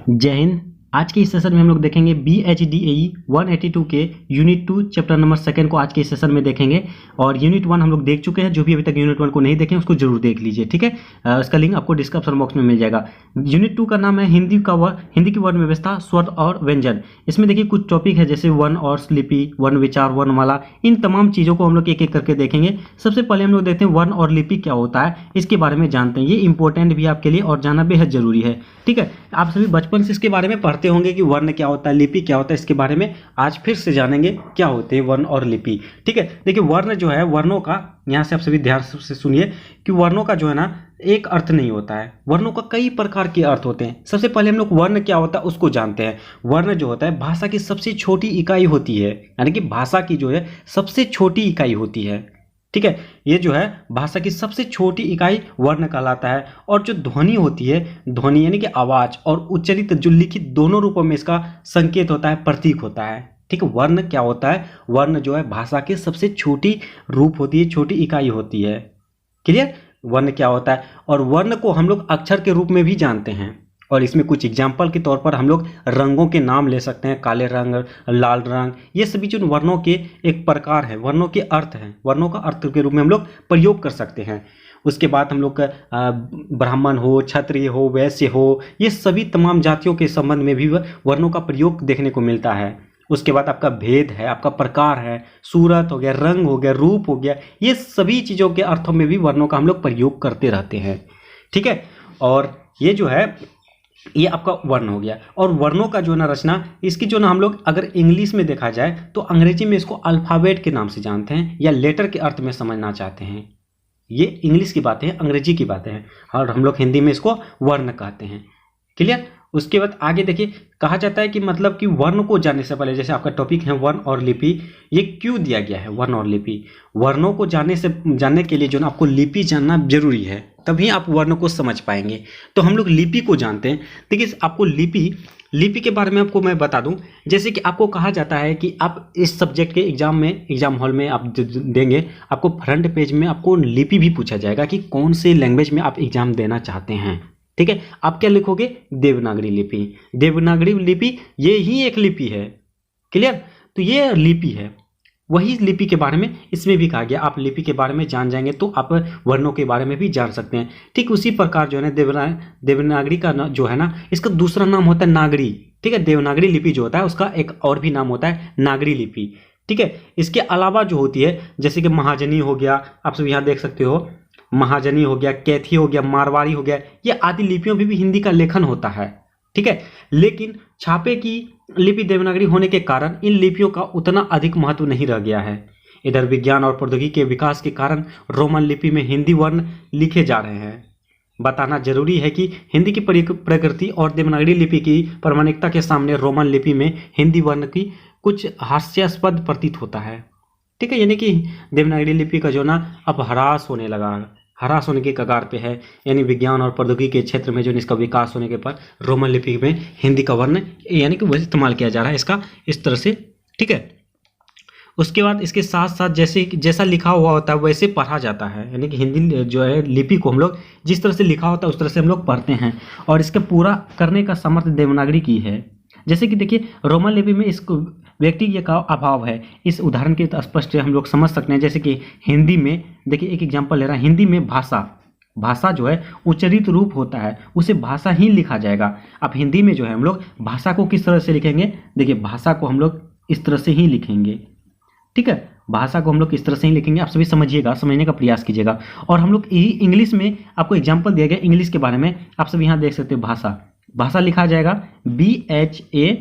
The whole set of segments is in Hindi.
जय हिंद। आज के इस सेशन में हम लोग देखेंगे BHDAE 182 के यूनिट 2 चैप्टर नंबर 2 को आज के इस सेशन में देखेंगे। और यूनिट 1 हम लोग देख चुके हैं। जो भी अभी तक यूनिट 1 को नहीं देखें उसको जरूर देख लीजिए, ठीक है। इसका लिंक आपको डिस्क्रिप्शन बॉक्स में मिल जाएगा। यूनिट 2 का नाम है हिंदी की वर्ण व्यवस्था, स्वर और व्यंजन। इसमें देखिए कुछ टॉपिक है जैसे वर्ण और लिपि, वर्ण विचार, वर्णमाला, इन तमाम चीज़ों को हम लोग एक एक करके देखेंगे। सबसे पहले हम लोग देखते हैं वर्ण और लिपि क्या होता है, इसके बारे में जानते हैं। ये इंपॉर्टेंट भी आपके लिए और जानना बेहद जरूरी है, ठीक है। आप सभी बचपन से इसके बारे में पढ़ते होंगे कि वर्ण क्या होता है, लिपि क्या होता है। इसके बारे में आज फिर से जानेंगे क्या होते हैं वर्ण और लिपि, ठीक है। देखिए वर्ण जो है, वर्णों का, यहाँ से आप सभी ध्यान से सुनिए कि वर्णों का जो है ना एक अर्थ नहीं होता है, वर्णों का कई प्रकार के अर्थ होते हैं। सबसे पहले हम लोग वर्ण क्या होता है उसको जानते हैं। वर्ण जो होता है भाषा की सबसे छोटी इकाई होती है, यानी कि भाषा की जो है सबसे छोटी इकाई होती है, ठीक है। ये जो है भाषा की सबसे छोटी इकाई वर्ण कहलाता है। और जो ध्वनि होती है, ध्वनि यानी कि आवाज, और उच्चारित जो लिखित, दोनों रूपों में इसका संकेत होता है, प्रतीक होता है, ठीक है। वर्ण क्या होता है, वर्ण जो है भाषा की सबसे छोटी रूप होती है, छोटी इकाई होती है। क्लियर, वर्ण क्या होता है। और वर्ण को हम लोग अक्षर के रूप में भी जानते हैं। और इसमें कुछ एग्जाम्पल के तौर पर हम लोग रंगों के नाम ले सकते हैं, काले रंग, लाल रंग। ये सभी जो वर्णों के एक प्रकार है, वर्णों के अर्थ हैं, वर्णों का अर्थ के रूप में हम लोग प्रयोग कर सकते हैं। उसके बाद हम लोग ब्राह्मण हो, क्षत्रिय हो, वैश्य हो, ये सभी तमाम जातियों के संबंध में भी वर्णों का प्रयोग देखने को मिलता है। उसके बाद आपका भेद है, आपका प्रकार है, सूरत हो गया, रंग हो गया, रूप हो गया, ये सभी चीज़ों के अर्थों में भी वर्णों का हम लोग प्रयोग करते रहते हैं, ठीक है। और ये जो है ये आपका वर्ण हो गया। और वर्णों का जो है ना रचना, इसकी जो ना हम लोग अगर इंग्लिश में देखा जाए तो अंग्रेजी में इसको अल्फ़ाबेट के नाम से जानते हैं, या लेटर के अर्थ में समझना चाहते हैं। ये इंग्लिश की बातें हैं, अंग्रेजी की बातें हैं, और हम लोग हिंदी में इसको वर्ण कहते हैं। क्लियर। उसके बाद आगे देखिए, कहा जाता है कि मतलब कि वर्ण को जानने से पहले, जैसे आपका टॉपिक है वर्ण और लिपि, ये क्यों दिया गया है वर्ण और लिपि। वर्णों को जानने के लिए जो ना आपको लिपि जानना जरूरी है, तभी आप वर्ण को समझ पाएंगे। तो हम लोग लिपि को जानते हैं। देखिए आपको लिपि के बारे में आपको मैं बता दूं, जैसे कि आपको कहा जाता है कि आप इस सब्जेक्ट के एग्जाम हॉल में आप देंगे, आपको फ्रंट पेज में आपको लिपि भी पूछा जाएगा कि कौन से लैंग्वेज में आप एग्जाम देना चाहते हैं, ठीक है। आप क्या लिखोगे, देवनागरी लिपि। देवनागरी लिपि ये ही एक लिपि है। क्लियर। तो ये लिपि है, वही लिपि के बारे में इसमें भी कहा गया। आप लिपि के बारे में जान जाएंगे तो आप वर्णों के बारे में भी जान सकते हैं। ठीक उसी प्रकार जो है ना देवनागरी का जो है ना, इसका दूसरा नाम होता है नागरी, ठीक है। देवनागरी लिपि जो होता है उसका एक और भी नाम होता है नागरी लिपि, ठीक है। इसके अलावा जो होती है, जैसे कि महाजनी हो गया, आप सब यहाँ देख सकते हो, महाजनी हो गया, कैथी हो गया, मारवाड़ी हो गया, ये आदि लिपियों में भी हिंदी का लेखन होता है, ठीक है। लेकिन छापे की लिपि देवनागरी होने के कारण इन लिपियों का उतना अधिक महत्व नहीं रह गया है। इधर विज्ञान और प्रौद्योगिकी के विकास के कारण रोमन लिपि में हिंदी वर्ण लिखे जा रहे हैं। बताना जरूरी है कि हिंदी की प्रकृति और देवनागरी लिपि की प्रामाणिकता के सामने रोमन लिपि में हिंदी वर्ण की कुछ हास्यास्पद प्रतीत होता है, ठीक है। यानी कि देवनागरी लिपि का जो ना अब ह्रास होने के कगार पे है। यानी विज्ञान और प्रौद्योगिकी के क्षेत्र में जो इसका विकास होने के पर रोमन लिपि में हिंदी का वर्ण यानी कि वही इस्तेमाल किया जा रहा है इसका, इस तरह से, ठीक है। उसके बाद इसके साथ साथ जैसा लिखा हुआ होता है वैसे पढ़ा जाता है। यानी कि हिंदी जो है लिपि को हम लोग जिस तरह से लिखा होता है उस तरह से हम लोग पढ़ते हैं, और इसके पूरा करने का सामर्थ्य देवनागरी की है। जैसे कि देखिए रोमन लिपि में इसको व्यक्ति का अभाव है। इस उदाहरण के स्पष्ट हम लोग समझ सकते हैं। जैसे कि हिंदी में देखिए, एक एग्जांपल ले रहा है, हिंदी में भाषा जो है उच्चारित रूप होता है, उसे भाषा ही लिखा जाएगा। अब हिंदी में जो है हम लोग भाषा को किस तरह से लिखेंगे, देखिए भाषा को हम लोग इस तरह से ही लिखेंगे, ठीक है। भाषा को हम लोग किस तरह से ही लिखेंगे, आप सभी समझिएगा, समझने का प्रयास कीजिएगा। और हम लोग इंग्लिश में आपको एग्जाम्पल दिया गया इंग्लिश के बारे में, आप सब यहाँ देख सकते हो, भाषा लिखा जाएगा BHASHA,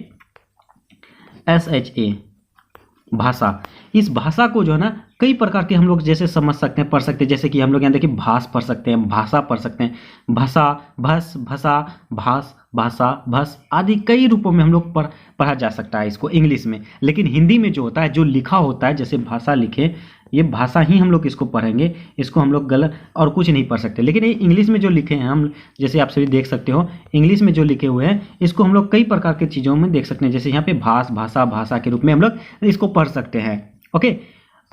भाषा। इस भाषा को जो है ना कई प्रकार के हम लोग जैसे समझ सकते हैं, पढ़ सकते हैं। जैसे कि हम लोग यहाँ देखिए भाष पढ़ सकते हैं, भाषा पढ़ सकते हैं, भाषा, भस, भाषा, भास, भाषा, भस आदि कई रूपों में हम लोग पढ़ा जा सकता है इसको इंग्लिश में। लेकिन हिंदी में जो होता है, जो लिखा होता है, जैसे भाषा लिखे, ये भाषा ही हम लोग इसको पढ़ेंगे, इसको हम लोग गलत और कुछ नहीं पढ़ सकते। लेकिन ये इंग्लिश में जो लिखे हैं हम, जैसे आप सभी देख सकते हो, इंग्लिश में जो लिखे हुए हैं इसको हम लोग कई प्रकार की चीज़ों में देख सकते हैं। जैसे यहाँ पे भाषा के रूप में हम लोग इसको पढ़ सकते हैं, ओके।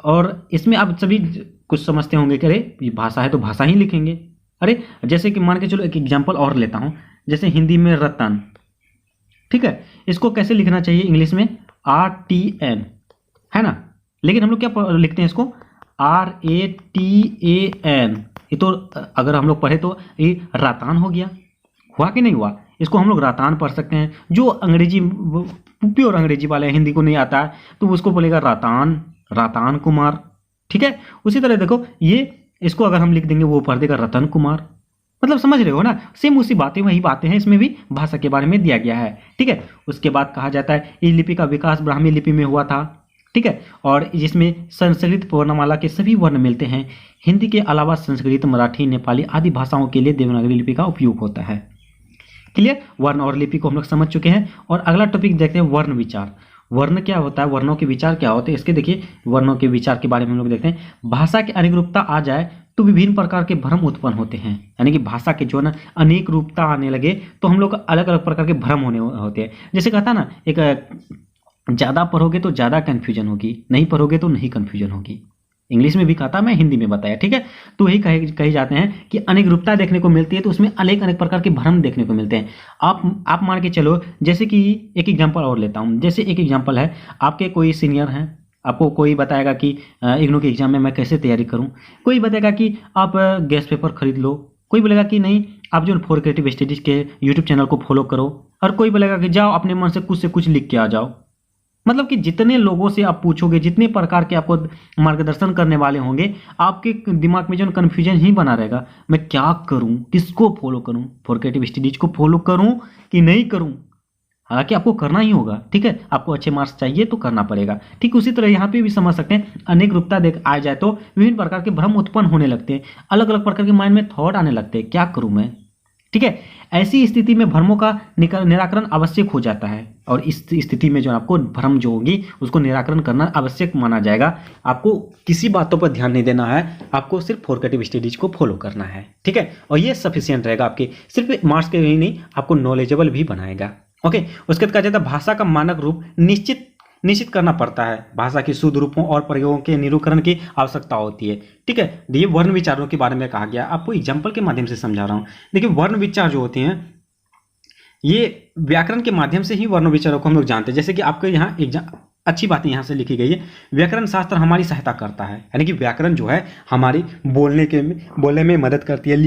और इसमें आप सभी कुछ समझते होंगे कि अरे ये भाषा है तो भाषा ही लिखेंगे। अरे जैसे कि मान के चलो एक एग्जाम्पल और लेता हूँ, जैसे हिंदी में रतन, ठीक है, इसको कैसे लिखना चाहिए इंग्लिश में, RTN, है ना। लेकिन हम लोग क्या लिखते हैं इसको, RATAN। ये तो अगर हम लोग पढ़े तो ये रातान हो गया, हुआ कि नहीं हुआ। इसको हम लोग रातान पढ़ सकते हैं। जो अंग्रेजी प्योर अंग्रेजी वाले हिंदी को नहीं आता है तो उसको बोलेगा रातान, रातान कुमार, ठीक है। उसी तरह देखो ये इसको अगर हम लिख देंगे वो पढ़ देगा रतन कुमार। मतलब समझ रहे हो ना, सेम उसी बातें वही बातें हैं, इसमें भी भाषा के बारे में दिया गया है, ठीक है। उसके बाद कहा जाता है इस लिपि का विकास ब्राह्मी लिपि में हुआ था, ठीक है, और जिसमें संस्कृत वर्णमाला के सभी वर्ण मिलते हैं। हिंदी के अलावा संस्कृत, मराठी, नेपाली आदि भाषाओं के लिए देवनागरी लिपि का उपयोग होता है। क्लियर, वर्ण और लिपि को हम लोग समझ चुके हैं। और अगला टॉपिक देखते हैं वर्ण विचार। वर्ण क्या होता है, वर्णों के विचार क्या होते हैं, इसके देखिए वर्णों के विचार के बारे में हम लोग देखते हैं। भाषा की अनेक रूपता आ जाए तो विभिन्न प्रकार के भ्रम उत्पन्न होते हैं, यानी कि भाषा के जो है ना अनेक रूपता आने लगे तो हम लोग अलग अलग प्रकार के भ्रम होने होते हैं। जैसे कहता है ना, एक ज़्यादा पढ़ोगे तो ज़्यादा कन्फ्यूजन होगी, नहीं पढ़ोगे तो नहीं कन्फ्यूजन होगी। इंग्लिश में भी कहा था, मैं हिंदी में बताया, ठीक है। तो यही कहे जाते हैं कि अनेक रूपता देखने को मिलती है तो उसमें अनेक अनेक प्रकार के भ्रम देखने को मिलते हैं। आप मान के चलो, जैसे कि एक एग्जांपल और लेता हूँ। जैसे एक एग्जांपल है, आपके कोई सीनियर हैं, आपको कोई बताएगा कि इग्नू के एग्जाम में मैं कैसे तैयारी करूँ। कोई बताएगा कि आप गैस पेपर खरीद लो, कोई बोलेगा कि नहीं आप जो फॉर क्रिएटिव स्टडीज के यूट्यूब चैनल को फॉलो करो, और कोई बोलेगा कि जाओ अपने मन से कुछ लिख के आ जाओ। मतलब कि जितने लोगों से आप पूछोगे, जितने प्रकार के आपको मार्गदर्शन करने वाले होंगे, आपके दिमाग में जो कन्फ्यूजन ही बना रहेगा, मैं क्या करूं, किसको फॉलो करूं, फॉर क्रिएटिव स्टडीज को फॉलो करूं कि नहीं करूं। हालांकि आपको करना ही होगा, ठीक है, आपको अच्छे मार्क्स चाहिए तो करना पड़ेगा। ठीक उसी तरह यहाँ पे भी समझ सकते हैं, अनेक रूपता देख आ जाए तो विभिन्न प्रकार के भ्रम उत्पन्न होने लगते हैं, अलग अलग प्रकार के माइंड में थॉट आने लगते हैं, क्या करूं मैं, ठीक है। ऐसी स्थिति में भ्रमों का निराकरण आवश्यक हो जाता है, और इस स्थिति में जो आपको भ्रम जो होगी उसको निराकरण करना आवश्यक माना जाएगा। आपको किसी बातों पर ध्यान नहीं देना है, आपको सिर्फ फॉर क्रिएटिव स्टडीज को फॉलो करना है, ठीक है। और ये सफिशियंट रहेगा, आपके सिर्फ मार्क्स के ही नहीं, आपको नॉलेजेबल भी बनाएगा। ओके, उसके बाद कहा जाता है भाषा का मानक रूप निश्चित करना पड़ता है। भाषा के शुद्ध रूपों और प्रयोगों के निरूपण की आवश्यकता होती है, ठीक है। ये वर्ण विचारों के बारे में कहा गया, आपको एग्जाम्पल के माध्यम से समझा रहा हूँ। देखिए वर्ण विचार जो होते हैं ये व्याकरण के माध्यम से ही वर्ण विचारों को हम लोग जानते हैं। जैसे कि आपको यहाँ अच्छी बातें यहाँ से लिखी गई है, व्याकरण शास्त्र हमारी सहायता करता है, यानी कि व्याकरण जो है हमारी बोलने में मदद करती है,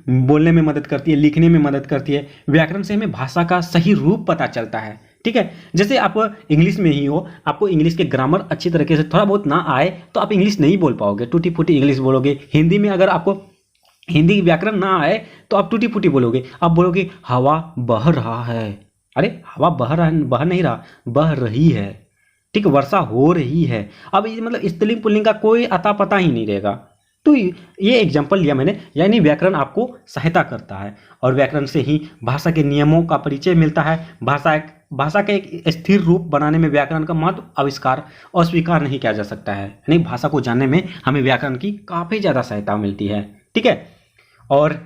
बोलने में मदद करती है, लिखने में मदद करती है। व्याकरण से हमें भाषा का सही रूप पता चलता है, ठीक है। जैसे आप इंग्लिश में ही हो, आपको इंग्लिश के ग्रामर अच्छी तरीके से थोड़ा बहुत ना आए तो आप इंग्लिश नहीं बोल पाओगे, टूटी फूटी इंग्लिश बोलोगे। हिंदी में अगर आपको हिंदी व्याकरण ना आए तो आप टूटी फूटी बोलोगे, आप बोलोगे हवा बह रहा है, अरे हवा बह नहीं रहा, बह रही है, ठीक, वर्षा हो रही है। अब मतलब स्त्रीलिंग पुल्लिंग का कोई अता पता ही नहीं रहेगा। तो ये एग्जाम्पल लिया मैंने, यानी व्याकरण आपको सहायता करता है, और व्याकरण से ही भाषा के नियमों का परिचय मिलता है। भाषा का एक स्थिर रूप बनाने में व्याकरण का महत्व अस्वीकार नहीं किया जा सकता है, यानी भाषा को जानने में हमें व्याकरण की काफ़ी ज़्यादा सहायता मिलती है, ठीक है। और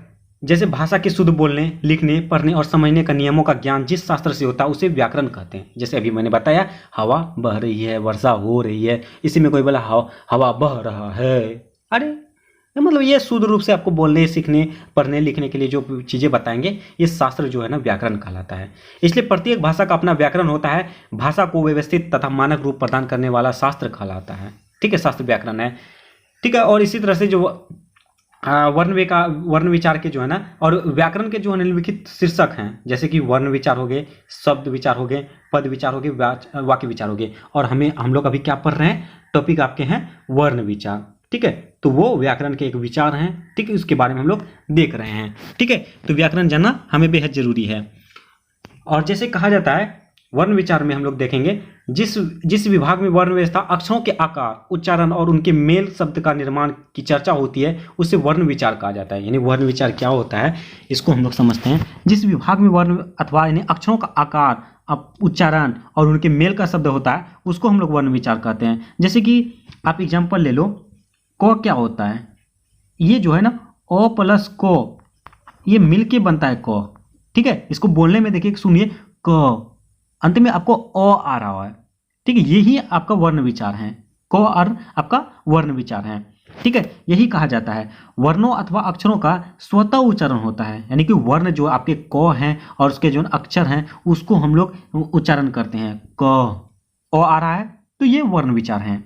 जैसे भाषा के शुद्ध बोलने, लिखने, पढ़ने और समझने का नियमों का ज्ञान जिस शास्त्र से होता है उसे व्याकरण कहते हैं। जैसे अभी मैंने बताया हवा बह रही है, वर्षा हो रही है, इसी में कोई बोला हवा बह रहा है, अरे मतलब ये शुद्ध रूप से आपको बोलने, सीखने, पढ़ने, लिखने के लिए जो चीज़ें बताएंगे ये शास्त्र जो है ना व्याकरण कहलाता है। इसलिए प्रत्येक भाषा का अपना व्याकरण होता है, भाषा को व्यवस्थित तथा मानक रूप प्रदान करने वाला शास्त्र कहलाता है, ठीक है, शास्त्र व्याकरण है, ठीक है। और इसी तरह से जो वर्ण विचार के जो है ना, और व्याकरण के जो निम्नलिखित शीर्षक हैं, जैसे कि वर्ण विचार हो गए, शब्द विचार हो गए, पद विचार हो गए, वाक्य विचार हो गए। और हम लोग अभी क्या पढ़ रहे हैं, टॉपिक आपके हैं वर्ण विचार, ठीक है। तो वो व्याकरण के एक विचार हैं, ठीक है, उसके बारे में हम लोग देख रहे हैं, ठीक है। तो व्याकरण जानना हमें बेहद जरूरी है। और जैसे कहा जाता है वर्ण विचार में हम लोग देखेंगे जिस विभाग में वर्ण व्यवस्था, अक्षरों के आकार, उच्चारण और उनके मेल शब्द का निर्माण की चर्चा होती है उसे वर्ण विचार कहा जाता है। यानी वर्ण विचार क्या होता है इसको हम लोग समझते हैं। जिस विभाग में वर्ण अथवा यानी अक्षरों का आकार, उच्चारण और उनके मेल का शब्द होता है उसको हम लोग वर्ण विचार कहते हैं। जैसे कि आप एग्जाम्पल ले लो, क क्या होता है, ये जो है ना ओ प्लस को, ये मिल के बनता है क, ठीक है। इसको बोलने में देखिए, सुनिए, क अंत में आपको ओ आ रहा है, ठीक है, यही आपका वर्ण विचार है, क और आपका वर्ण विचार है। ठीक है, यही कहा जाता है। वर्णों अथवा अक्षरों का स्वतः उच्चारण होता है, यानी कि वर्ण जो आपके क हैं और उसके जो अक्षर हैं उसको हम लोग उच्चारण करते हैं। क अ आ रहा है तो ये वर्ण विचार हैं।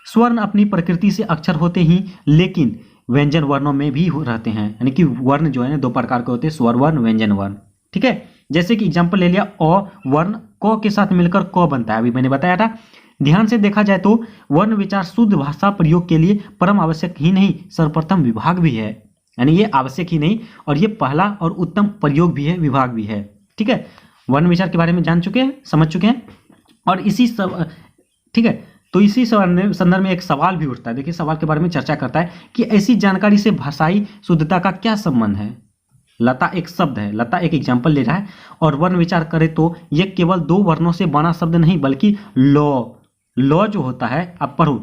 स्वर्ण अपनी प्रकृति से अक्षर होते ही लेकिन व्यंजन वर्णों में भी रहते हैं, यानी कि वर्ण जो है ना दो प्रकार के होते हैं, स्वर वर्ण, व्यंजन वर्ण। ठीक है, जैसे कि एग्जाम्पल ले लिया, अ वर्ण क के साथ मिलकर क बनता है, अभी मैंने बताया था। ध्यान से देखा जाए तो वर्ण विचार शुद्ध भाषा प्रयोग के लिए परम आवश्यक ही नहीं, सर्वप्रथम विभाग भी है। यानी ये आवश्यक ही नहीं और ये पहला और उत्तम प्रयोग भी है, विभाग भी है। ठीक है, वर्ण विचार के बारे में जान चुके हैं, समझ चुके हैं। और इसी सब, ठीक है, तो इसी संदर्भ में एक सवाल भी उठता है। देखिए सवाल के बारे में चर्चा करता है कि ऐसी जानकारी से भाषाई शुद्धता का क्या संबंध है। लता एक शब्द है, लता एक एग्जाम्पल ले रहा है, और वर्ण विचार करे तो ये केवल दो वर्णों से बना शब्द नहीं बल्कि लॉ जो होता है, आप पढ़ो,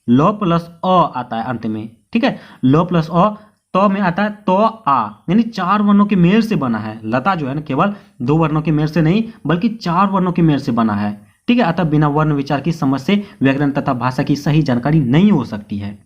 लॉ प्लस अ आता है अंत में। ठीक है, लॉ प्लस अ, तो में आता है तो आ, यानी चार वर्णों के मेल से बना है। लता जो है ना केवल दो वर्णों के मेल से नहीं बल्कि चार वर्णों के मेल से बना है। ठीक है, अतः बिना वर्ण विचार की समझ से व्याकरण तथा भाषा की सही जानकारी नहीं हो सकती है।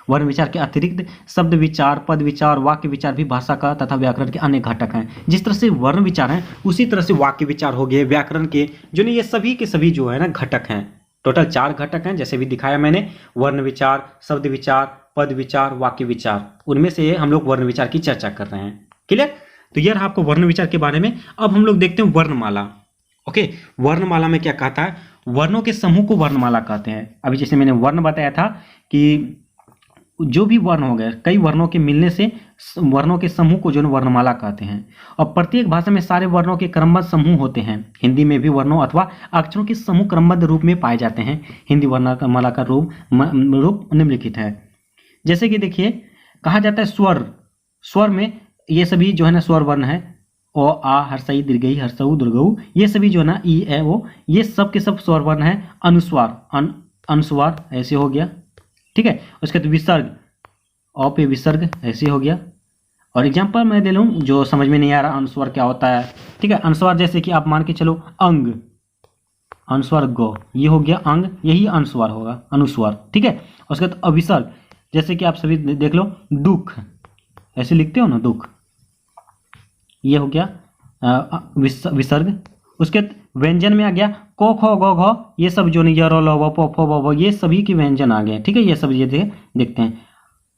वर्ण विचार के अतिरिक्त शब्द विचार, पद विचार, वाक्य विचार भी भाषा का तथा व्याकरण के अन्य घटक हैं। जिस तरह से वर्ण विचार हैं उसी तरह से वाक्य विचार हो गए, व्याकरण के जो नहीं, ये सभी के सभी जो है ना घटक हैं। टोटल 4 घटक हैं, जैसे भी दिखाया मैंने, वर्ण विचार, शब्द विचार, पद विचार, वाक्य विचार। उनमें से हम लोग वर्ण विचार की चर्चा कर रहे हैं। क्लियर? तो यह रहा आपको वर्ण विचार के बारे में। अब हम लोग देखते हैं वर्णमाला। ओके, वर्णमाला में क्या कहता है, वर्णों के समूह को वर्णमाला कहते हैं। अभी जैसे मैंने वर्ण बताया था कि जो भी वर्ण हो गए, कई वर्णों के मिलने से वर्णों के समूह को जो वर्णमाला कहते हैं। और प्रत्येक भाषा में सारे वर्णों के क्रमबद्ध समूह होते हैं। हिंदी में भी वर्णों अथवा अक्षरों के समूह क्रमबद्ध रूप में पाए जाते हैं। हिंदी वर्णमाला का रूप निम्नलिखित है। जैसे कि देखिए, कहा जाता है स्वर में ये सभी जो है ना स्वर वर्ण है, ओ आ, हर्षई, दीर्घई, हर्षऊ, दीर्घऊ, ये सभी जो है ना ई ए ओ, ये सब के सब स्वर वर्ण है। अनुस्वार, अनुस्वार ऐसे हो गया। ठीक है, उसके बाद विसर्ग, अ पे विसर्ग ऐसे हो गया। और एग्जाम्पल मैं दे लूँ जो समझ में नहीं आ रहा अनुस्वार क्या होता है। ठीक है, अनुस्वार जैसे कि आप मान के चलो अंग, अनुस्वार गो, ये हो गया अंग, यही अनुस्वार होगा, अनुस्वार। ठीक है, उसके बाद अविसर्ग, जैसे कि आप सभी देख लो, दुख ऐसे लिखते हो ना, दुख, ये हो गया विसर्ग। उसके व्यंजन में आ गया को, खो, गो, घो, ये सब जो नहीं, य, रो, लो, व, पो, फो, व, ये सभी के व्यंजन आ गए। ठीक है, ये सब ये देखते हैं।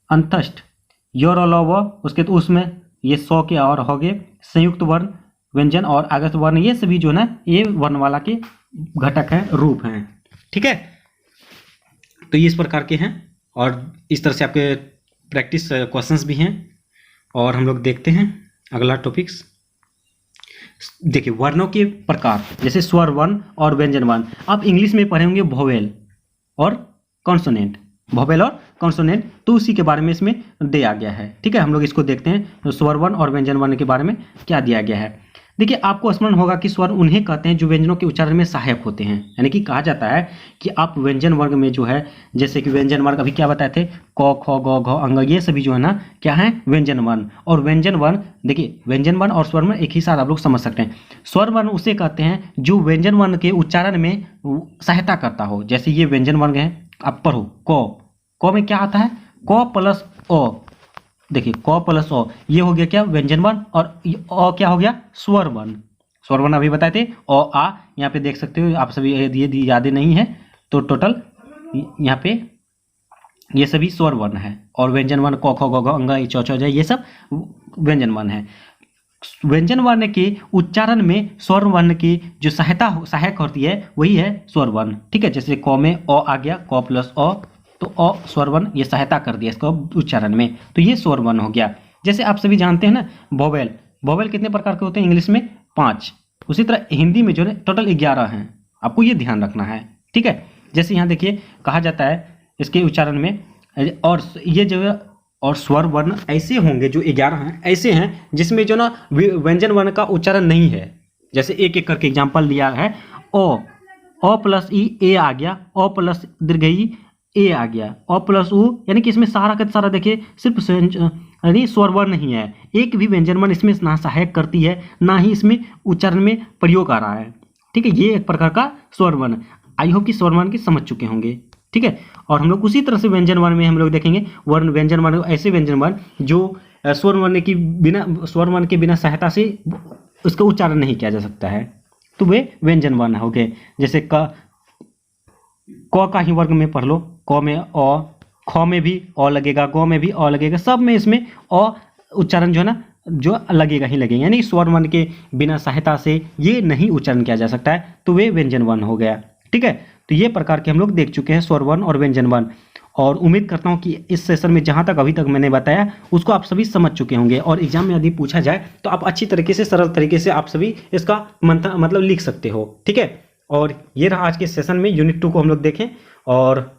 अंतस्थ, य, रो, लो, व, उसके तो उसमें ये 100 के और हो गए। संयुक्त वर्ण व्यंजन और आगत वर्ण, ये सभी जो ना ये वर्णमाला के घटक हैं, रूप हैं। ठीक है, तो ये इस प्रकार के हैं और इस तरह से आपके प्रैक्टिस क्वेश्चंस भी हैं। और हम लोग देखते हैं अगला टॉपिक्स। देखिए, वर्णों के प्रकार, जैसे स्वर वर्ण और व्यंजन वर्ण। आप इंग्लिश में पढ़े होंगे वोवेल और कॉन्सोनेंट, वोवेल और कॉन्सोनेंट, तो उसी के बारे में इसमें दिया गया है। ठीक है, हम लोग इसको देखते हैं, तो स्वर वर्ण और व्यंजन वर्ण के बारे में क्या दिया गया है। देखिए, आपको स्मरण होगा कि स्वर उन्हें कहते हैं जो व्यंजनों के उच्चारण में सहायक होते हैं। यानी कि कहा जाता है कि आप व्यंजन वर्ग में जो है, जैसे कि व्यंजन वर्ग अभी क्या बताए थे, क, ख, ग, घ, अंग, ये सभी जो है ना क्या है, व्यंजन वर्ण। और व्यंजन वर्ण, देखिए व्यंजन वर्ण और स्वर वर्ण एक ही साथ आप लोग समझ सकते हैं। स्वर वर्ण उसे कहते हैं जो व्यंजन वर्ण के उच्चारण में सहायता करता हो। जैसे ये व्यंजन वर्ण है, आप पढ़ो, क में क्या आता है, क प्लस अ, देखिए क प्लस अ, ये हो गया क्या, व्यंजन वर्ण, और अ क्या हो गया, स्वर वर्ण। स्वर वर्ण अभी बताए थे, अ आ, यहाँ पे देख सकते हो आप सभी, ये यादें नहीं है तो टोटल यहाँ पे ये सभी स्वर वर्ण है। और व्यंजन वर्ण क, ख, ग, घ, अंग, च, छ, ज, ये सब व्यंजन वर्ण है। व्यंजन वर्ण के उच्चारण में स्वर वर्ण की जो सहायक होती है वही है स्वर वर्ण। ठीक है, जैसे क में अ आ गया, क प्लस अ, तो अ स्वर वर्ण ये सहायता कर दिया इसको उच्चारण में, तो ये स्वर वर्ण हो गया। जैसे आप सभी जानते हैं ना वोवेल, वोवेल कितने प्रकार के होते हैं इंग्लिश में, 5। उसी तरह हिंदी में जो है टोटल 11 हैं, आपको ये ध्यान रखना है। ठीक है, जैसे यहाँ देखिए कहा जाता है इसके उच्चारण में, और ये जो है, और स्वर वर्ण ऐसे होंगे जो 11 हैं, ऐसे हैं जिसमें जो ना व्यंजन वर्ण का उच्चारण नहीं है। जैसे एक एक करके एग्जाम्पल दिया है, ओ, अ प्लस ई, ए आ गया, अ प्लस दीर्घई, ए आ गया, अ प्लस उ, यानी कि इसमें सारा का सारा देखिए सिर्फ यानी स्वर वर्ण नहीं है, एक भी व्यंजन वर्ण इसमें ना सहायक करती है, ना ही इसमें उच्चारण में प्रयोग आ रहा है। ठीक है, ये एक प्रकार का स्वर वर्ण। आई होप कि स्वर वर्ण की समझ चुके होंगे। ठीक है। और हम लोग उसी तरह से व्यंजन वर्ण में हम लोग देखेंगे वर्ण व्यंजन वर्ण ऐसे व्यंजन वर्ण जो स्वर वर्ण के बिना सहायता से उसका उच्चारण नहीं किया जा सकता है, तो वे व्यंजन वर्ण हो गए। जैसे क का ही वर्ग में पढ़ लो, क में अ, ख में भी अ लगेगा, ग में भी अ लगेगा, सब में इसमें अ उच्चारण जो है ना जो लगेगा ही लगेगा, यानी स्वर वर्ण के बिना सहायता से ये नहीं उच्चारण किया जा सकता है, तो वे व्यंजन वर्ण हो गया। ठीक है, तो ये प्रकार के हम लोग देख चुके हैं स्वर वर्ण और व्यंजन वर्ण, और उम्मीद करता हूँ कि इस सेशन में जहाँ तक अभी तक मैंने बताया उसको आप सभी समझ चुके होंगे, और एग्जाम में यदि पूछा जाए तो आप अच्छी तरीके से सरल तरीके से आप सभी इसका मतलब लिख सकते हो। ठीक है, और ये रहा आज के सेशन में यूनिट 2 को हम लोग देखें, और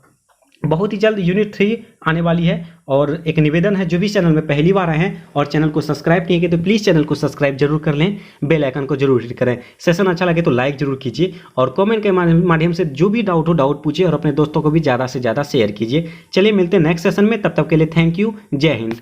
बहुत ही जल्द यूनिट 3 आने वाली है। और एक निवेदन है, जो भी चैनल में पहली बार आए हैं और चैनल को सब्सक्राइब नहीं किए तो प्लीज़ चैनल को सब्सक्राइब जरूर कर लें, बेल आइकन को जरूर हिट करें। सेशन अच्छा लगे तो लाइक जरूर कीजिए, और कमेंट के माध्यम से जो भी डाउट हो डाउट पूछिए, और अपने दोस्तों को भी ज़्यादा से ज़्यादा शेयर कीजिए। चलिए मिलते हैं नेक्स्ट सेशन में, तब तक के लिए थैंक यू, जय हिंद।